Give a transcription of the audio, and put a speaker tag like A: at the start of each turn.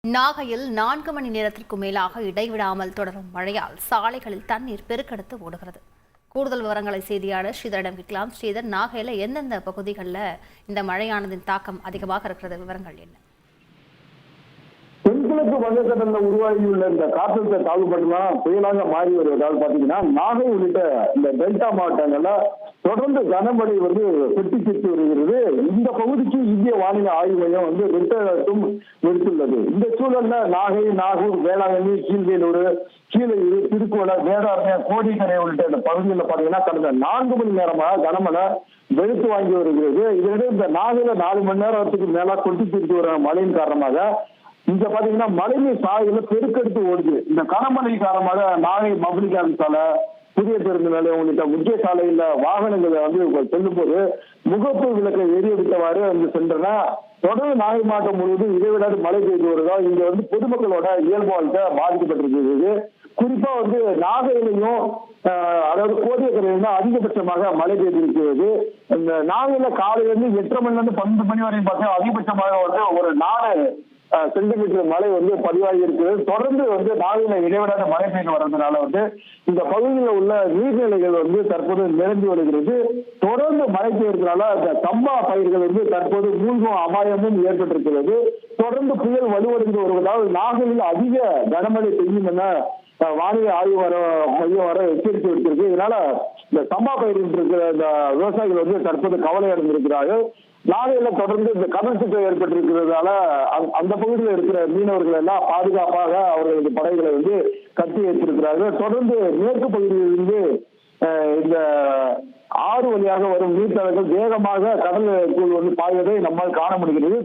A: நாகையில் 4 மணி நேரத்திற்கு மேலாக இடைவிடாமல் தொடரும் மழையால் சாலைகளில் தண்ணீர் பெருக்கெடுத்து ஓடுகிறது. கூடுதல் விவரங்களை செய்தியாளர் ஸ்ரீதரிடம் கேட்கலாம். ஸ்ரீதர், நாகையில் எந்தெந்த பகுதிகளில் இந்த மழையானதின் தாக்கம் அதிகமாக இருக்கிறது? விவரங்கள் என்ன?
B: தென்கிழக்கு வங்கக்கடல்ல உருவாகியுள்ள இந்த காற்றழுத்த தாழ்வுப்பட்டெல்லாம் புயலாக மாறி வருவதால் பாத்தீங்கன்னா நாகை உள்ளிட்ட இந்த டெல்டா மாவட்டங்கள்ல தொடர்ந்து கனமழை சுட்டி சுற்றி வருகிறது. இந்த பகுதிக்கு இந்திய வானிலை ஆய்வு மையம் ரெட் அலர்ட்டும் விடுத்துள்ளது. இந்த சூழல்ல நாகை, நாகூர், வேளாங்கண்ணி, கீழ்வேலூர், கீழையூர், திருக்கோளம், வேதாரண்யம், கோடிக்கரை உள்ளிட்ட இந்த பகுதிகளில் பாத்தீங்கன்னா கடந்த 4 மணி நேரமாக கனமழை வெளுத்து வாங்கி வருகிறது. இதனிடையே இந்த நாகையில 4 மணி நேரத்துக்கு மேல கொட்டி தீர்த்து வர மழையின் காரணமாக இங்க பாத்தீங்கன்னா மழைநீர் சாலையில பெருக்கெடுத்து ஓடுது. இந்த கனமழை காரணமாக நாகை பப்ளிக் சாலை, புதிய பேருந்து நிலையம் உள்ளிட்ட முக்கிய சாலையில வாகனங்களை செல்லும் போது முகப்பு விளக்கை எரியடித்தவாறு சென்றன. தொடர்ந்து நாகை மாவட்டம் முழுவதும் இடைவிடாது மழை பெய்து வருவதால் இங்க பொதுமக்களோட இயல்பு வாழ்க்கை பாதிக்கப்பட்டிருக்கிறது. குறிப்பா நாகையிலையும் அதாவது கோடியக்கரையிலும் அதிகபட்சமாக மழை பெய்திருக்கிறது. இந்த நாகையில காலையிலிருந்து 8:30 மணில இருந்து 12 மணி வரையும் பார்த்தா அதிகபட்சமாக ஒரு 4 சென்டிமீட்டர் மழை பதிவாகி இருக்கிறது. தொடர்ந்து நாகையில இடைவிடாத மழை பெய்து வர்றதுனால இந்த பகுதியில் உள்ள நீர்நிலைகள் தற்போது நிரம்பி வருகிறது. தொடர்ந்து மழை பெய்யறதுனால இந்த சம்பா பயிர்கள் தற்போது மூழ்கும் அபாயமும் ஏற்பட்டிருக்கிறது. தொடர்ந்து புயல் வலுவடைந்து வருவதால் நாகையில் அதிக கனமழை பெய்யும் என வானிலை ஆய்வு மையம் எச்சரிக்கை விடுத்திருக்கு. இதனால இந்த சம்பா பயிரிட்டு இருக்கிற இந்த விவசாயிகள் தற்போது கவலை அடைந்திருக்கிறார்கள். நாகையில தொடர்ந்து இந்த கடல் சீற்றம் ஏற்பட்டிருக்கிறதால அந்த பகுதியில் இருக்கிற மீனவர்கள் எல்லாம் பாதுகாப்பாக அவர்களது படைகளை கட்டி வைத்திருக்கிறார்கள். தொடர்ந்து மேற்கு பகுதியிலிருந்து இந்த ஆறு வழியாக வரும் நீர்த்தடங்கள் வேகமாக கடலுக்குள் பாய்வதை நம்மால் காண முடிகிறது.